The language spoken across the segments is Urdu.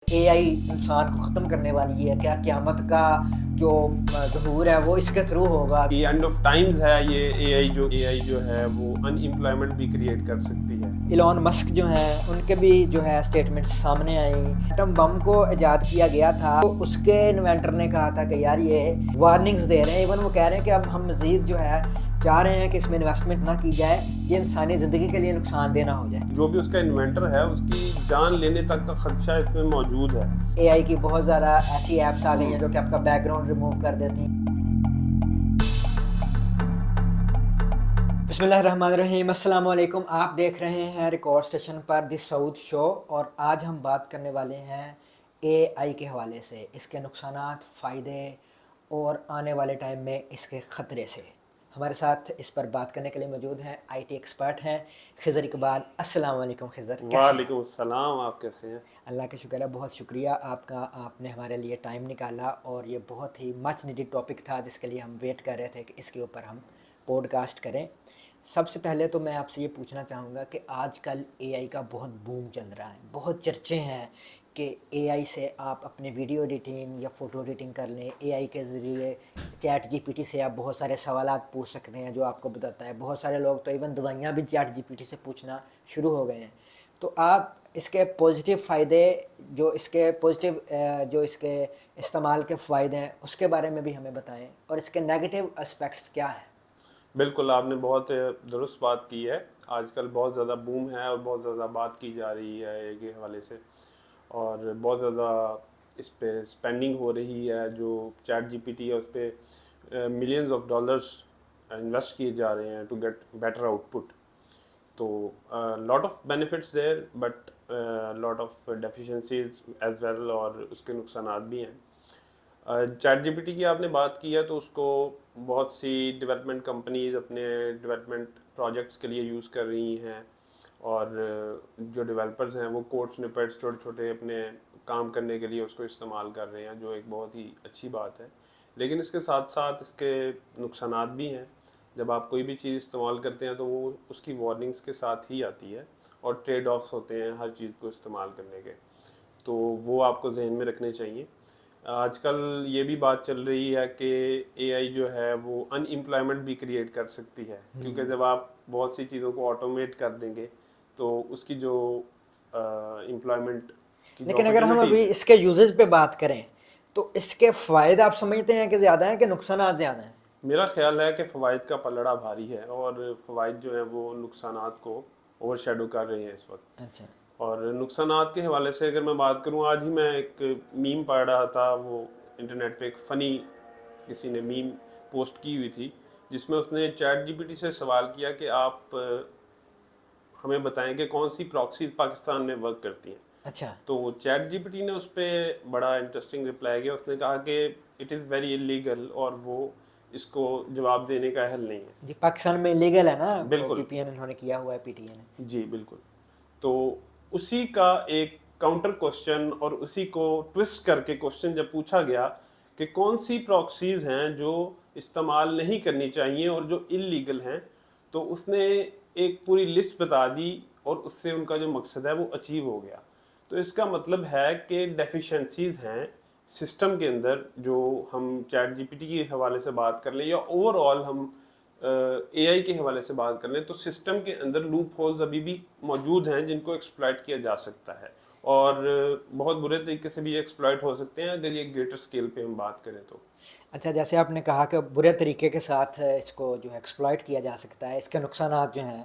اے آئی انسان کو ختم کرنے والی ہے، کیا قیامت کا جو ظہور ہے وہ اس کے تھرو ہوگا؟ یہ اینڈ آف ٹائمز ہے. یہ اے آئی جو ہے وہ ان امپلائمنٹ بھی کریٹ کر سکتی ہے. ایلون مسک جو ہیں ان کے بھی جو ہے اسٹیٹمنٹس سامنے آئیں. ایٹم بم کو ایجاد کیا گیا تھا تو اس کے انوینٹر نے کہا تھا کہ یار یہ وارننگز دے رہے ہیں، ایون وہ کہہ رہے ہیں کہ اب ہم مزید جو ہے چاہ رہے ہیں کہ اس میں انویسٹمنٹ نہ کی جائے، یہ انسانی زندگی کے لیے نقصان دہ نہ ہو جائے. جو بھی اس کا انوینٹر ہے اس کی جان لینے تک کا خدشہ اس میں موجود ہے. اے آئی کی بہت زیادہ ایسی ایپس آ گئی ہیں جو کہ آپ کا بیک گراؤنڈ ریموو کر دیتی ہیں. بسم اللہ الرحمن الرحیم. السلام علیکم. آپ دیکھ رہے ہیں ریکارڈ اسٹیشن پر دی سعود شو، اور آج ہم بات کرنے والے ہیں اے آئی کے حوالے سے، اس کے نقصانات، فائدے اور آنے والے ٹائم میں اس کے خطرے سے. ہمارے ساتھ اس پر بات کرنے کے لیے موجود ہیں آئی ٹی ایکسپرٹ ہیں خضر اقبال. السلام علیکم خضر. وعلیکم السلام. آپ کیسے ہیں؟ اللہ کا شکر ہے، بہت شکریہ آپ کا، آپ نے ہمارے لیے ٹائم نکالا، اور یہ بہت ہی مچ نیڈڈ ٹاپک تھا جس کے لیے ہم ویٹ کر رہے تھے کہ اس کے اوپر ہم پوڈ کاسٹ کریں. سب سے پہلے تو میں آپ سے یہ پوچھنا چاہوں گا کہ آج کل اے آئی کا بہت بوم چل رہا ہے، بہت چرچے ہیں کہ اے آئی سے آپ اپنی ویڈیو ایڈیٹنگ یا فوٹو ایڈیٹنگ کر لیں. اے آئی کے ذریعے چیٹ جی پی ٹی سے آپ بہت سارے سوالات پوچھ سکتے ہیں جو آپ کو بتاتا ہے. بہت سارے لوگ تو ایون دوائیاں بھی چیٹ جی پی ٹی سے پوچھنا شروع ہو گئے ہیں. تو آپ اس کے پازیٹیو فائدے، جو اس کے استعمال کے فائدے ہیں اس کے بارے میں بھی ہمیں بتائیں، اور اس کے نیگیٹو اسپیکٹس کیا ہیں؟ بالکل، آپ نے بہت درست بات کی ہے. آج کل بہت زیادہ بوم ہے اور بہت زیادہ بات کی جا رہی ہے اے کے حوالے سے، اور بہت زیادہ اس پہ اسپینڈنگ ہو رہی ہے. جو چیٹ جی پی ٹی ہے اس پہ ملینز آف ڈالرز انویسٹ کیے جا رہے ہیں to get better output. تو lot of benefits there but lot of deficiencies as well, اور اس کے نقصانات بھی ہیں. چیٹ جی پی ٹی کی آپ نے بات کی ہے تو اس کو بہت سی ڈیولپمنٹ کمپنیز اپنے ڈیولپمنٹ پروجیکٹس کے لیے یوز کر رہی ہیں، اور جو ڈیولپرز ہیں وہ کوڈ سنپیٹس چھوٹے چھوٹے اپنے کام کرنے کے لیے اس کو استعمال کر رہے ہیں، جو ایک بہت ہی اچھی بات ہے. لیکن اس کے ساتھ ساتھ اس کے نقصانات بھی ہیں. جب آپ کوئی بھی چیز استعمال کرتے ہیں تو وہ اس کی وارننگز کے ساتھ ہی آتی ہے، اور ٹریڈ آفس ہوتے ہیں ہر چیز کو استعمال کرنے کے، تو وہ آپ کو ذہن میں رکھنے چاہیے. آج کل یہ بھی بات چل رہی ہے کہ اے آئی جو ہے وہ ان امپلائمنٹ بھی کریٹ کر سکتی ہے، کیونکہ جب آپ بہت سی چیزوں کو آٹومیٹ کر دیں گے تو اس کی جو امپلائمنٹ کی جو لیکن اگر ہم اپرچونیٹیز ابھی ہیں. اس کے یوزز پہ بات کریں تو اس کے فوائد آپ سمجھتے ہیں کہ زیادہ ہیں کہ نقصانات زیادہ ہیں؟ میرا خیال ہے کہ فوائد کا پلڑا بھاری ہے، اور فوائد جو ہیں وہ نقصانات کو اوور شیڈو کر رہے ہیں اس وقت. اچھا. اور نقصانات کے حوالے سے اگر میں بات کروں، آج ہی میں ایک میم پڑھ رہا تھا، وہ انٹرنیٹ پہ ایک فنی کسی نے میم پوسٹ کی ہوئی تھی، جس میں اس نے چیٹ جی پی ٹی سے سوال کیا کہ آپ ہمیں بتائیں کہ کون سی پراکسیز پاکستان میں ورک کرتی ہیں. اچھا. تو چیٹ جی پی ٹی نے اس پہ بڑا انٹرسٹنگ رپلائی کیا. اس نے کہا کہ اٹ از ویری انلیگل، اور وہ اس کو جواب دینے کا اہل نہیں ہے. جی، پاکستان میں لیگل ہے نا، بالکل. پی پی این انہوں نے کیا ہوا ہے، پی ٹی اے نے. جی بالکل. تو اسی کا ایک کاؤنٹر کوشچن، اور اسی کو ٹوسٹ کر کے کوشچن جب پوچھا گیا کہ کون سی پراکسیز ہیں جو استعمال نہیں کرنی چاہیے اور جو انلیگل ہیں، تو اس نے ایک پوری لسٹ بتا دی، اور اس سے ان کا جو مقصد ہے وہ اچیو ہو گیا. تو اس کا مطلب ہے کہ ڈیفیشنسیز ہیں سسٹم کے اندر. جو ہم چیٹ جی پی ٹی کے حوالے سے بات کر لیں یا اوور آل ہم اے آئی کے حوالے سے بات کر لیں، تو سسٹم کے اندر لوپ ہولز ابھی بھی موجود ہیں جن کو ایکسپلائٹ کیا جا سکتا ہے، اور بہت برے طریقے سے بھی ایکسپلائٹ ہو سکتے ہیں اگر یہ گریٹر اسکیل پہ ہم بات کریں تو. اچھا، جیسے آپ نے کہا کہ برے طریقے کے ساتھ اس کو جو ہے ایکسپلائٹ کیا جا سکتا ہے، اس کے نقصانات جو ہیں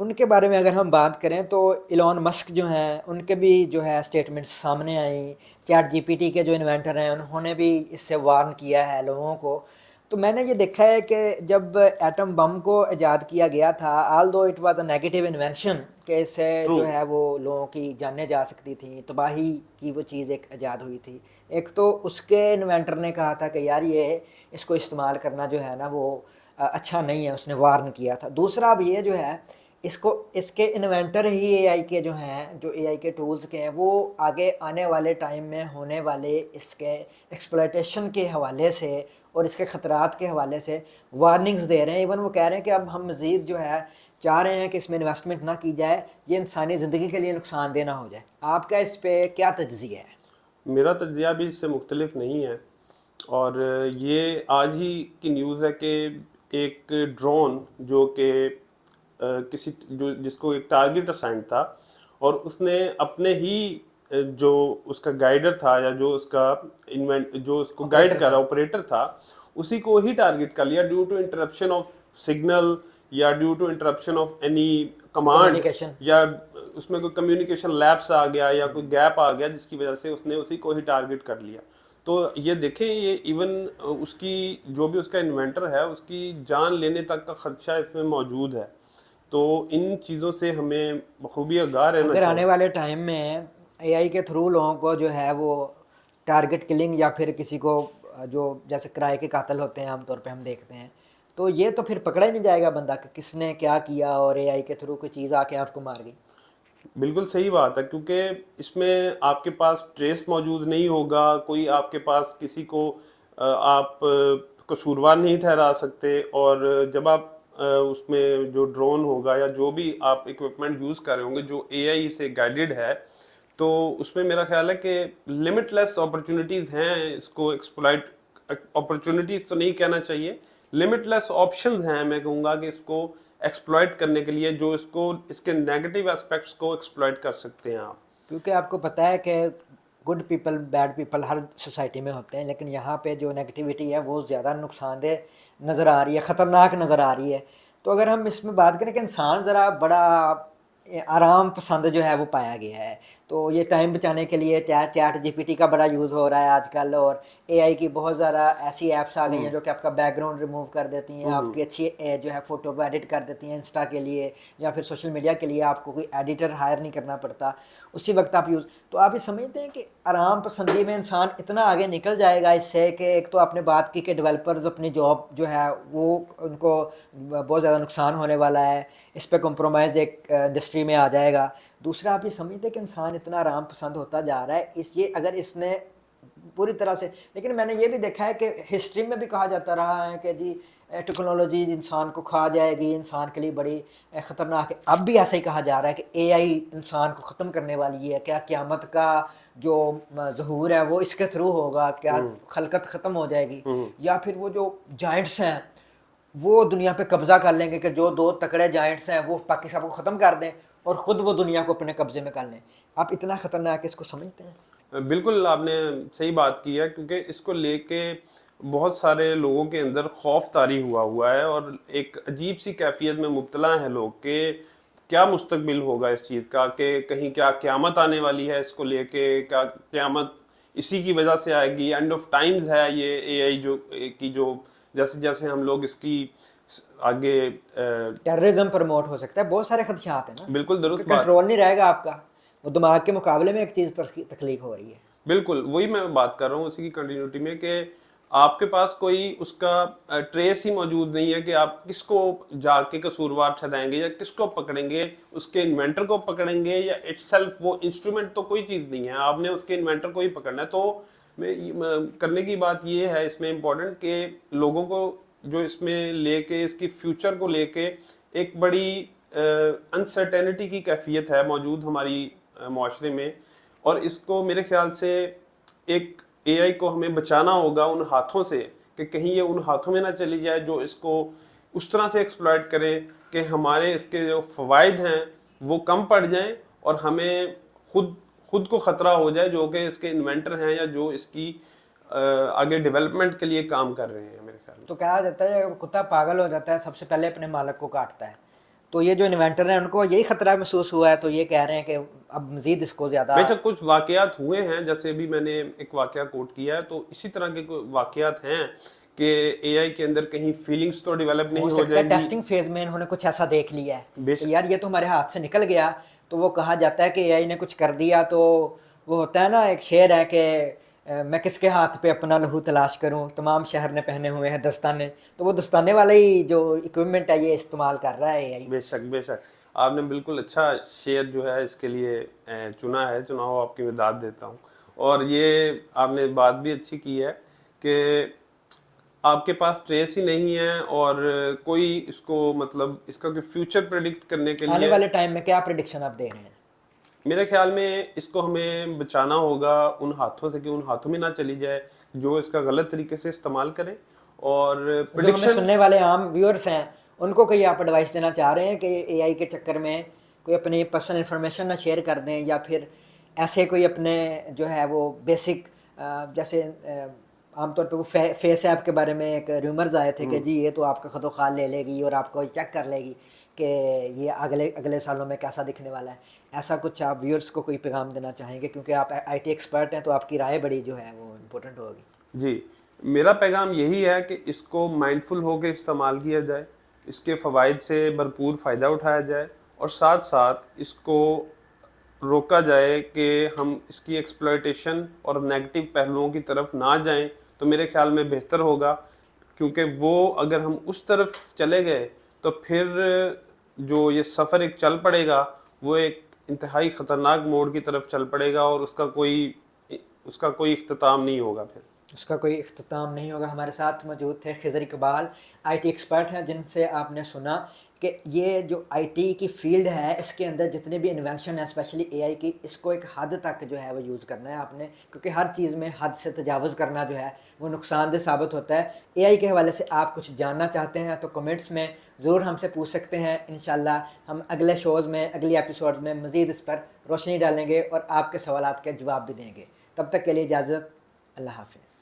ان کے بارے میں اگر ہم بات کریں تو ایلون مسک جو ہیں ان کے بھی جو ہے اسٹیٹمنٹس سامنے آئیں. چیٹ جی پی ٹی کے جو انوینٹر ہیں انہوں نے بھی اس سے وارن کیا ہے لوگوں کو. تو میں نے یہ دیکھا ہے کہ جب ایٹم بم کو ایجاد کیا گیا تھا، although it was a negative invention, کہ اس سے ٹرو. جو ہے وہ لوگوں کی جانیں جا سکتی تھیں، تباہی کی وہ چیز ایک ایجاد ہوئی تھی. ایک تو اس کے انوینٹر نے کہا تھا کہ یار یہ اس کو استعمال کرنا جو ہے نا وہ اچھا نہیں ہے، اس نے وارن کیا تھا. دوسرا اب یہ جو ہے اس کے انوینٹر ہی اے آئی کے جو ہیں، جو اے آئی کے ٹولز کے ہیں، وہ آگے آنے والے ٹائم میں ہونے والے اس کے ایکسپلائٹیشن کے حوالے سے اور اس کے خطرات کے حوالے سے وارننگز دے رہے ہیں. ایون وہ کہہ رہے ہیں کہ اب ہم مزید جو ہے چاہ رہے ہیں کہ اس میں انویسٹمنٹ نہ کی جائے، یہ انسانی زندگی کے لیے نقصان دہ نہ ہو جائے. آپ کا اس پہ کیا تجزیہ ہے؟ میرا تجزیہ بھی اس سے مختلف نہیں ہے، اور یہ آج ہی کی نیوز ہے کہ ایک ڈرون جو کہ کسی جس کو ایک ٹارگٹ اسائنڈ تھا، اور اس نے اپنے ہی جو اس کا گائیڈر تھا یا جو اس کا جو اس کو گائیڈ کر رہا آپریٹر تھا، اسی کو ہی ٹارگٹ کر لیا due to interruption of signal یا due to interruption of any command, یا اس میں کوئی کمیونیکیشن لیپس آ گیا یا کوئی گیپ آ گیا جس کی وجہ سے اس نے اسی کو ہی ٹارگٹ کر لیا. تو یہ دیکھیں، یہ ایون اس کی جو بھی اس کا انوینٹر ہے اس کی جان لینے تک کا خدشہ اس میں موجود ہے. تو ان چیزوں سے ہمیں بخوبی آگاہ رہنا اگر چاہیے. آنے والے ٹائم میں اے آئی کے تھرو لوگوں کو جو ہے وہ ٹارگٹ کلنگ یا پھر کسی کو جو جیسے کرائے کے قاتل ہوتے ہیں عام طور پہ ہم دیکھتے ہیں، تو یہ تو پھر پکڑا ہی نہیں جائے گا بندہ کہ کس نے کیا کیا اور اے آئی کے تھرو کوئی چیز آ کے آپ کو مار گئی. بالکل صحیح بات ہے، کیونکہ اس میں آپ کے پاس ٹریس موجود نہیں ہوگا، کوئی آپ کے پاس کسی کو آپ قصوروار نہیں ٹھہرا سکتے. اور جب آپ اس میں جو ڈرون ہوگا یا جو بھی آپ اکوپمنٹ یوز کر رہے ہوں گے جو اے آئی سے گائیڈڈ ہے، تو اس میں میرا خیال ہے کہ لمٹ لیس اپرچونیٹیز ہیں اس کو ایکسپلائٹ. اپرچونیٹیز تو نہیں کہنا چاہیے، لمٹ لیس آپشنز ہیں میں کہوں گا کہ اس کو ایکسپلائٹ کرنے کے لیے، جو اس کے نیگیٹو اسپیکٹس کو ایکسپلائٹ کر سکتے ہیں آپ. کیونکہ آپ کو پتہ ہے کہ گڈ پیپل بیڈ پیپل ہر سوسائٹی میں ہوتے ہیں، لیکن یہاں پہ جو نیگیٹیوٹی ہے وہ زیادہ نقصان دہ نظر آ رہی ہے، خطرناک نظر آ رہی ہے. تو اگر ہم اس میں بات کریں کہ انسان ذرا بڑا آرام پسند جو ہے وہ پایا گیا ہے، تو یہ ٹائم بچانے کے لیے چیٹ جی پی ٹی کا بڑا یوز ہو رہا ہے آج کل، اور اے آئی کی بہت زیادہ ایسی ایپس آ گئی ہیں جو کہ آپ کا بیک گراؤنڈ ریموو کر دیتی ہیں، آپ کی اچھی جو ہے فوٹو کو ایڈٹ کر دیتی ہیں انسٹا کے لیے یا پھر سوشل میڈیا کے لیے. آپ کو کوئی ایڈیٹر ہائر نہیں کرنا پڑتا، اسی وقت آپ یوز. تو آپ یہ سمجھتے ہیں کہ آرام پسندی میں انسان اتنا آگے نکل جائے گا اس سے کہ ایک تو آپ نے بات کی کہ ڈیولپرز اپنی جاب جو ہے وہ ان کو بہت زیادہ نقصان ہونے والا ہے، اس پہ کمپرومائز ایک انڈسٹری میں آ جائے گا. دوسرا آپ یہ سمجھتے ہیں کہ انسان اتنا آرام پسند ہوتا جا رہا ہے یہ اگر اس نے پوری طرح سے. لیکن میں نے یہ بھی دیکھا ہے کہ ہسٹری میں بھی کہا جاتا رہا ہے کہ جی ٹیکنالوجی انسان کو کھا جائے گی، انسان کے لیے بڑی خطرناک ہے. اب بھی ایسا ہی کہا جا رہا ہے کہ اے آئی انسان کو ختم کرنے والی ہے. کیا قیامت کا جو ظہور ہے وہ اس کے تھرو ہوگا؟ کیا خلقت ختم ہو جائے گی؟ یا پھر وہ جو جائنٹس ہیں وہ دنیا پہ قبضہ کر لیں گے کہ جو دو تکڑے جائنٹس ہیں وہ پاکستان کو ختم کر دیں اور خود وہ دنیا کو اپنے قبضے میں کر لیں؟ آپ اتنا خطرناک اس کو سمجھتے ہیں؟ بالکل آپ نے صحیح بات کی ہے، کیونکہ اس کو لے کے بہت سارے لوگوں کے اندر خوف طاری ہوا ہے، اور ایک عجیب سی کیفیت میں مبتلا ہیں لوگ کہ کیا مستقبل ہوگا اس چیز کا، کہ کہیں کیا قیامت آنے والی ہے اس کو لے کے، کیا قیامت اسی کی وجہ سے آئے گی، اینڈ آف ٹائمز ہے یہ اے آئی جو جیسے جیسے ہم لوگ اس کی آگے ٹیررزم پروموٹ ہو سکتا ہے، بہت سارے خدشات ہیں نا. بالکل درست بات. کنٹرول نہیں رہے گا آپ کا، وہ دماغ کے مقابلے میں ایک چیز تخلیق ہو رہی ہے. بالکل وہی میں بات کر رہا ہوں اسی کی کنٹینیوٹی میں، کہ آپ کے پاس کوئی اس کا ٹریس ہی موجود نہیں ہے کہ آپ کس کو جا کے قصوروار ٹھہرائیں گے یا کس کو پکڑیں گے. اس کے انوینٹر کو پکڑیں گے یا اٹ سیلف، وہ انسٹرومنٹ تو کوئی چیز نہیں ہے، آپ نے اس کے انوینٹر کو ہی پکڑنا ہے. تو کرنے کی بات یہ ہے اس میں امپورٹنٹ کہ لوگوں کو جو اس میں لے کے اس کی فیوچر کو لے کے ایک بڑی انسرٹینٹی کی کیفیت ہے موجود ہماری معاشرے میں، اور اس کو میرے خیال سے ایک اے آئی کو ہمیں بچانا ہوگا ان ہاتھوں سے، کہ کہیں یہ ان ہاتھوں میں نہ چلی جائے جو اس کو اس طرح سے ایکسپلائٹ کریں کہ ہمارے اس کے جو فوائد ہیں وہ کم پڑ جائیں اور ہمیں خود کو خطرہ ہو جائے جو کہ اس کے انوینٹر ہیں یا جو اس کی آگے ڈیولپمنٹ کے لیے کام کر رہے ہیں. میرے خیال میں تو کہا جاتا ہے کتا پاگل ہو جاتا ہے سب سے پہلے اپنے مالک کو کاٹتا ہے. تو یہ جو انوینٹر ہیں ان کو یہی خطرہ محسوس ہوا ہے، تو یہ کہہ رہے ہیں کہ اب مزید اس کو زیادہ. بے شک کچھ واقعات ہوئے ہیں، جیسے ابھی میں نے ایک واقعہ کوٹ کیا ہے، تو اسی طرح کے واقعات ہیں کہ اے آئی کے اندر کہیں فیلنگز تو ڈیولپ نہیں ہو جائیں گی. ٹیسٹنگ فیز میں انہوں نے کچھ ایسا دیکھ لیا ہے بے کہ یار یہ تو ہمارے ہاتھ سے نکل گیا. تو وہ کہا جاتا ہے کہ اے آئی نے کچھ کر دیا، تو وہ ہوتا ہے نا ایک شعر ہے کہ میں کس کے ہاتھ پہ اپنا لہو تلاش کروں، تمام شہر نے پہنے ہوئے ہیں دستانے. تو وہ دستانے والا ہی جو اکوپمنٹ ہے یہ استعمال کر رہا ہے اے آئی. بے شک بے شک آپ نے بالکل اچھا شعر جو ہے اس کے لیے چنا ہے، چناؤ آپ کی میں داد دیتا ہوں. اور یہ آپ نے بات بھی اچھی کی ہے کہ آپ کے پاس ٹریس ہی نہیں ہے، اور کوئی اس کو مطلب اس کا کوئی فیوچر پریڈکٹ کرنے کے آنے لیے. والے ٹائم میں کیا پریڈکشن آپ دے رہے ہیں؟ میرے خیال میں اس کو ہمیں بچانا ہوگا ان ہاتھوں سے کہ ان ہاتھوں میں نہ چلی جائے جو اس کا غلط طریقے سے استعمال کریں. اور جو ہمیں پریڈکشن، سننے والے عام ویورز ہیں ان کو کوئی آپ ایڈوائس دینا چاہ رہے ہیں کہ اے آئی کے چکر میں کوئی اپنی پرسنل انفارمیشن نہ شیئر کر دیں، یا پھر ایسے کوئی اپنے جو ہے وہ بیسک جیسے عام طور پہ وہ فیس ایپ کے بارے میں ایک ریومرز آئے تھے کہ جی یہ تو آپ کا خود و خال لے لے گی اور آپ کو چیک کر لے گی کہ یہ اگلے سالوں میں کیسا دکھنے والا ہے، ایسا کچھ آپ ویورز کو کوئی پیغام دینا چاہیں گے؟ کیونکہ آپ آئی ٹی ایکسپرٹ ہیں تو آپ کی رائے بڑی جو ہے وہ امپورٹنٹ ہوگی. جی میرا پیغام یہی ہے کہ اس کو مائنڈفل ہو کے استعمال کیا جائے، اس کے فوائد سے بھرپور فائدہ اٹھایا جائے، اور ساتھ ساتھ اس کو روکا جائے کہ ہم اس کی ایکسپلائٹیشن اور نیگیٹو پہلوؤں کی طرف نہ جائیں. تو میرے خیال میں بہتر ہوگا، کیونکہ وہ اگر ہم اس طرف چلے گئے تو پھر جو یہ سفر ایک چل پڑے گا وہ ایک انتہائی خطرناک موڑ کی طرف چل پڑے گا، اور اس کا کوئی اختتام نہیں ہوگا پھر. اس کا کوئی اختتام نہیں ہوگا. ہمارے ساتھ موجود تھے خضر اقبال، آئی ٹی ایکسپرٹ ہیں، جن سے آپ نے سنا کہ یہ جو آئی ٹی کی فیلڈ ہے اس کے اندر جتنے بھی انوینشن ہیں اسپیشلی اے آئی کی، اس کو ایک حد تک جو ہے وہ یوز کرنا ہے آپ نے، کیونکہ ہر چیز میں حد سے تجاوز کرنا جو ہے وہ نقصان دہ ثابت ہوتا ہے. اے آئی کے حوالے سے آپ کچھ جاننا چاہتے ہیں تو کمنٹس میں ضرور ہم سے پوچھ سکتے ہیں. انشاءاللہ ہم اگلے شوز میں، اگلی ایپیسوڈ میں مزید اس پر روشنی ڈالیں گے اور آپ کے سوالات کے جواب بھی دیں گے. تب تک کے لیے اجازت، اللہ حافظ.